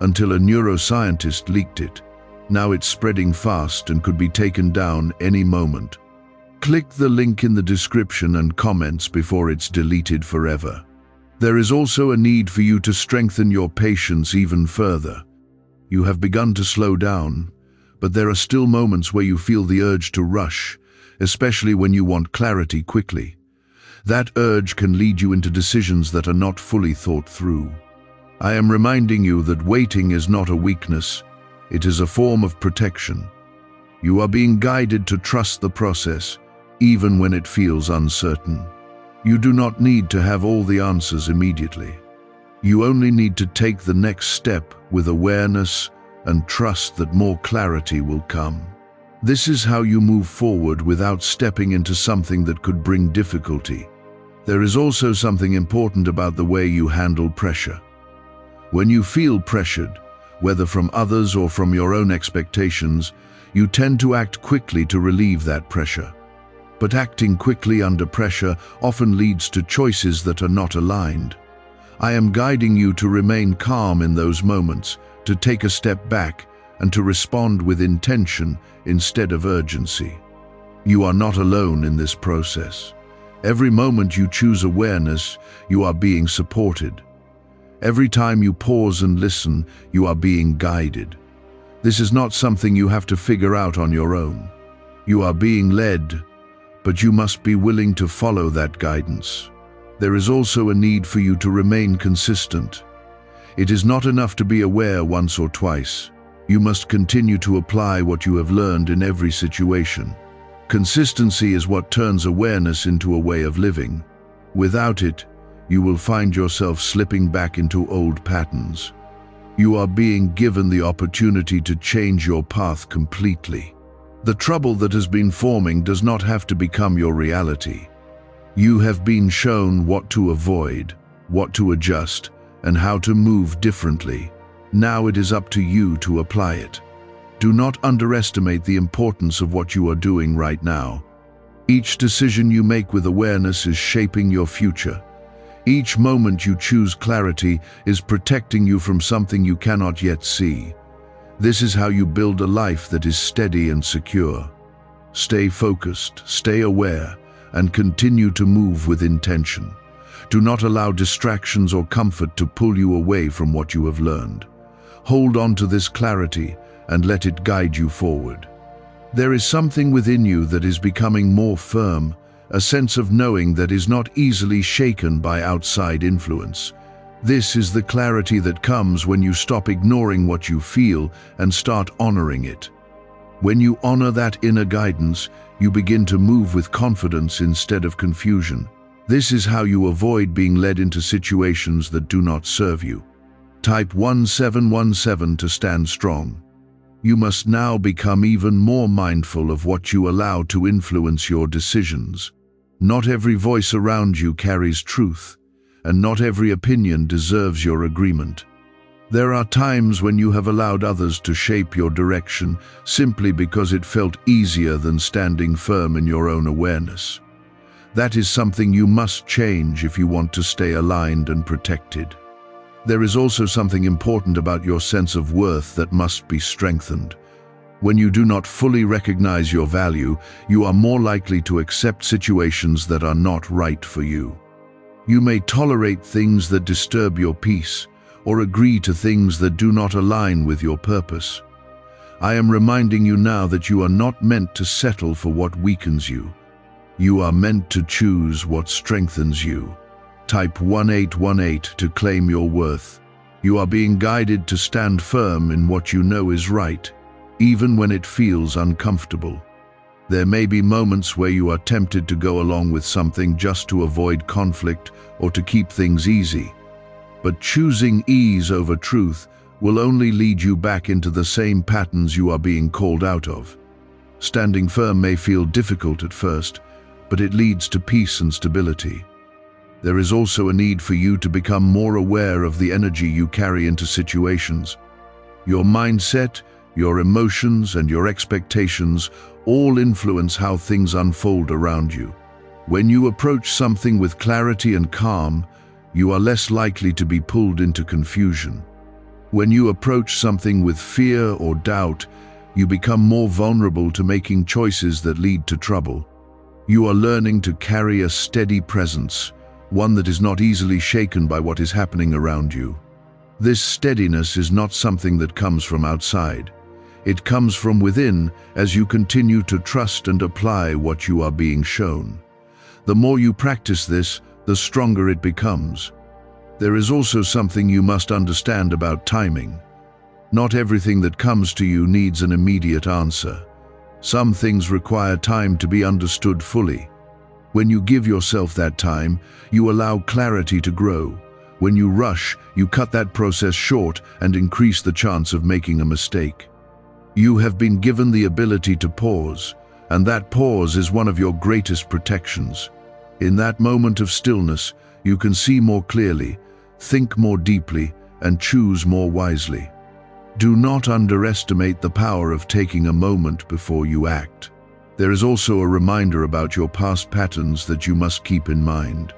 until a neuroscientist leaked it. Now it's spreading fast and could be taken down any moment. Click the link in the description and comments before it's deleted forever. There is also a need for you to strengthen your patience even further. You have begun to slow down, but there are still moments where you feel the urge to rush, especially when you want clarity quickly. That urge can lead you into decisions that are not fully thought through. I am reminding you that waiting is not a weakness, it is a form of protection. You are being guided to trust the process, even when it feels uncertain. You do not need to have all the answers immediately. You only need to take the next step with awareness and trust that more clarity will come. This is how you move forward without stepping into something that could bring difficulty. There is also something important about the way you handle pressure. When you feel pressured, whether from others or from your own expectations, you tend to act quickly to relieve that pressure. But acting quickly under pressure often leads to choices that are not aligned. I am guiding you to remain calm in those moments, to take a step back, and to respond with intention instead of urgency. You are not alone in this process. Every moment you choose awareness, you are being supported. Every time you pause and listen, you are being guided. This is not something you have to figure out on your own. You are being led, but you must be willing to follow that guidance. There is also a need for you to remain consistent. It is not enough to be aware once or twice. You must continue to apply what you have learned in every situation. Consistency is what turns awareness into a way of living. Without it, you will find yourself slipping back into old patterns. You are being given the opportunity to change your path completely. The trouble that has been forming does not have to become your reality. You have been shown what to avoid, what to adjust, and how to move differently. Now it is up to you to apply it. Do not underestimate the importance of what you are doing right now. Each decision you make with awareness is shaping your future. Each moment you choose clarity is protecting you from something you cannot yet see. This is how you build a life that is steady and secure. Stay focused, stay aware, and continue to move with intention. Do not allow distractions or comfort to pull you away from what you have learned. Hold on to this clarity and let it guide you forward. There is something within you that is becoming more firm, a sense of knowing that is not easily shaken by outside influence. This is the clarity that comes when you stop ignoring what you feel and start honoring it. When you honor that inner guidance, you begin to move with confidence instead of confusion. This is how you avoid being led into situations that do not serve you. Type 1717 to stand strong. You must now become even more mindful of what you allow to influence your decisions. Not every voice around you carries truth, and not every opinion deserves your agreement. There are times when you have allowed others to shape your direction simply because it felt easier than standing firm in your own awareness. That is something you must change if you want to stay aligned and protected. There is also something important about your sense of worth that must be strengthened. When you do not fully recognize your value, you are more likely to accept situations that are not right for you. You may tolerate things that disturb your peace, or agree to things that do not align with your purpose. I am reminding you now that you are not meant to settle for what weakens you. You are meant to choose what strengthens you. Type 1818 to claim your worth. You are being guided to stand firm in what you know is right, even when it feels uncomfortable. There may be moments where you are tempted to go along with something just to avoid conflict or to keep things easy. But choosing ease over truth will only lead you back into the same patterns you are being called out of. Standing firm may feel difficult at first, but it leads to peace and stability. There is also a need for you to become more aware of the energy you carry into situations. Your mindset, your emotions, and your expectations all influence how things unfold around you. When you approach something with clarity and calm, you are less likely to be pulled into confusion. When you approach something with fear or doubt, you become more vulnerable to making choices that lead to trouble. You are learning to carry a steady presence, one that is not easily shaken by what is happening around you. This steadiness is not something that comes from outside. It comes from within as you continue to trust and apply what you are being shown. The more you practice this, the stronger it becomes. There is also something you must understand about timing. Not everything that comes to you needs an immediate answer. Some things require time to be understood fully. When you give yourself that time, you allow clarity to grow. When you rush, you cut that process short and increase the chance of making a mistake. You have been given the ability to pause, and that pause is one of your greatest protections. In that moment of stillness, you can see more clearly, think more deeply, and choose more wisely. Do not underestimate the power of taking a moment before you act. There is also a reminder about your past patterns that you must keep in mind.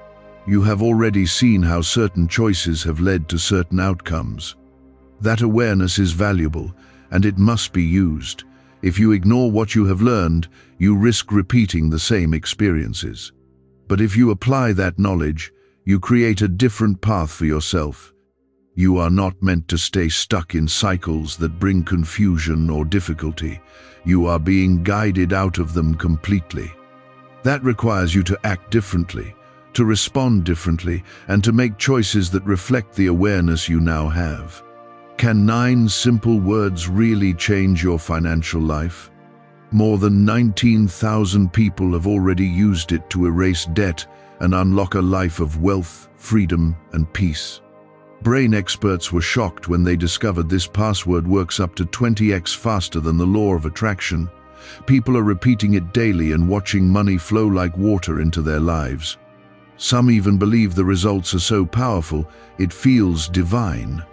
You have already seen how certain choices have led to certain outcomes. That awareness is valuable, and it must be used. If you ignore what you have learned, you risk repeating the same experiences. But if you apply that knowledge, you create a different path for yourself. You are not meant to stay stuck in cycles that bring confusion or difficulty. You are being guided out of them completely. That requires you to act differently, to respond differently, and to make choices that reflect the awareness you now have. Can 9 simple words really change your financial life? More than 19,000 people have already used it to erase debt and unlock a life of wealth, freedom, and peace. Brain experts were shocked when they discovered this password works up to 20x faster than the law of attraction. People are repeating it daily and watching money flow like water into their lives. Some even believe the results are so powerful, it feels divine.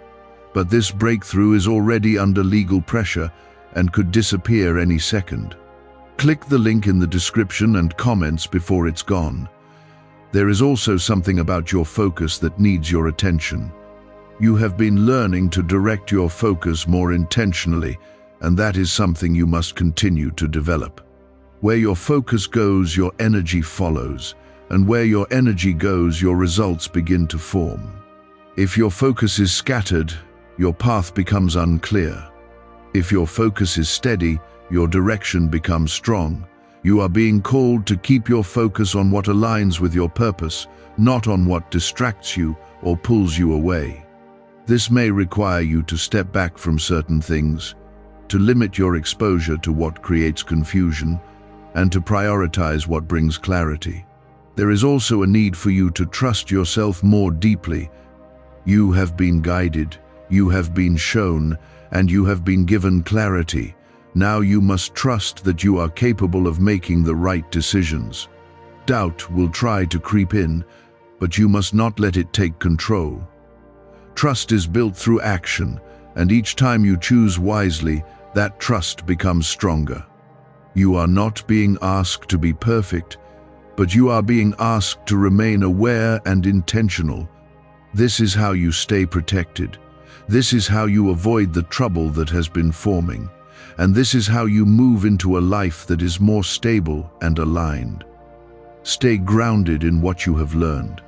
But this breakthrough is already under legal pressure and could disappear any second. Click the link in the description and comments before it's gone. There is also something about your focus that needs your attention. You have been learning to direct your focus more intentionally, and that is something you must continue to develop. Where your focus goes, your energy follows, and where your energy goes, your results begin to form. If your focus is scattered, your path becomes unclear. If your focus is steady, your direction becomes strong. You are being called to keep your focus on what aligns with your purpose, not on what distracts you or pulls you away. This may require you to step back from certain things, to limit your exposure to what creates confusion, and to prioritize what brings clarity. There is also a need for you to trust yourself more deeply. You have been guided, you have been shown, and you have been given clarity. Now you must trust that you are capable of making the right decisions. Doubt will try to creep in, but you must not let it take control. Trust is built through action, and each time you choose wisely, that trust becomes stronger. You are not being asked to be perfect, but you are being asked to remain aware and intentional. This is how you stay protected. This is how you avoid the trouble that has been forming. And this is how you move into a life that is more stable and aligned. Stay grounded in what you have learned.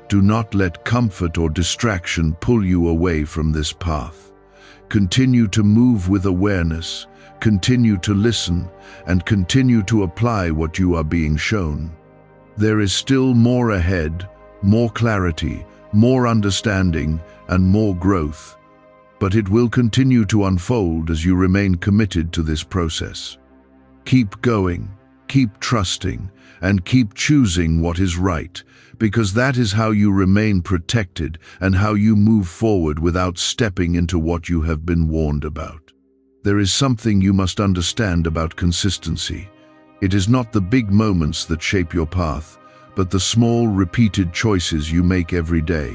Do not let comfort or distraction pull you away from this path. Continue to move with awareness, continue to listen, and continue to apply what you are being shown. There is still more ahead, more clarity, more understanding, and more growth. But it will continue to unfold as you remain committed to this process. Keep going, keep trusting, and keep choosing what is right, because that is how you remain protected and how you move forward without stepping into what you have been warned about. There is something you must understand about consistency. It is not the big moments that shape your path, but the small, repeated choices you make every day.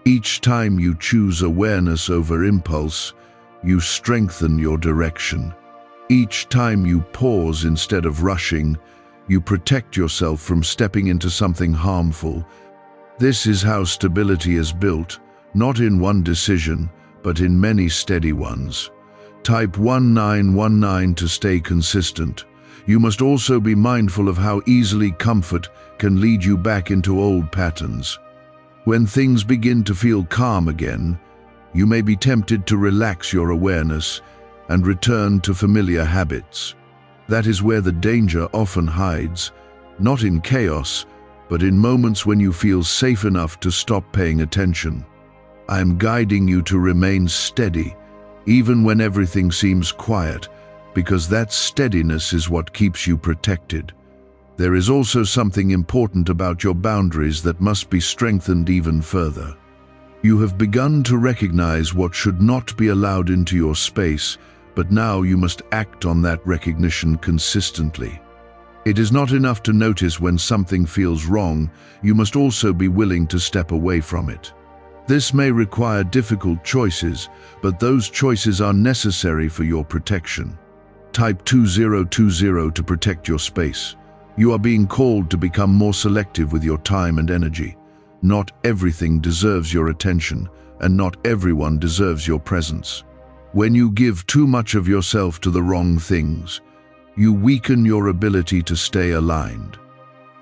Each time you choose awareness over impulse, you strengthen your direction. Each time you pause instead of rushing, you protect yourself from stepping into something harmful. This is how stability is built, not in one decision, but in many steady ones. Type 1919 to stay consistent. You must also be mindful of how easily comfort can lead you back into old patterns. When things begin to feel calm again, you may be tempted to relax your awareness and return to familiar habits. That is where the danger often hides, not in chaos, but in moments when you feel safe enough to stop paying attention. I am guiding you to remain steady, even when everything seems quiet, because that steadiness is what keeps you protected. There is also something important about your boundaries that must be strengthened even further. You have begun to recognize what should not be allowed into your space, but now you must act on that recognition consistently. It is not enough to notice when something feels wrong, you must also be willing to step away from it. This may require difficult choices, but those choices are necessary for your protection. Type 2020 to protect your space. You are being called to become more selective with your time and energy. Not everything deserves your attention, and not everyone deserves your presence. When you give too much of yourself to the wrong things, you weaken your ability to stay aligned.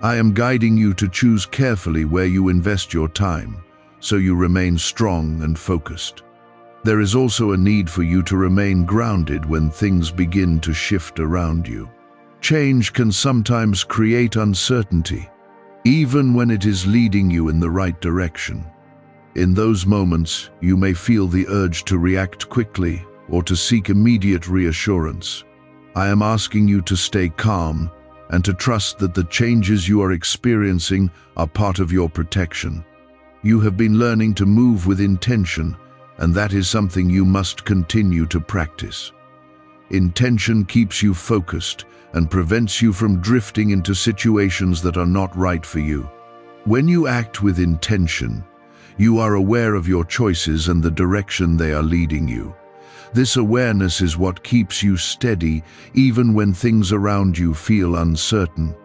I am guiding you to choose carefully where you invest your time, so you remain strong and focused. There is also a need for you to remain grounded when things begin to shift around you. Change can sometimes create uncertainty, even when it is leading you in the right direction. In those moments, you may feel the urge to react quickly or to seek immediate reassurance. I am asking you to stay calm and to trust that the changes you are experiencing are part of your protection. You have been learning to move with intention, and that is something you must continue to practice. Intention keeps you focused and prevents you from drifting into situations that are not right for you. When you act with intention, you are aware of your choices and the direction they are leading you. This awareness is what keeps you steady even when things around you feel uncertain.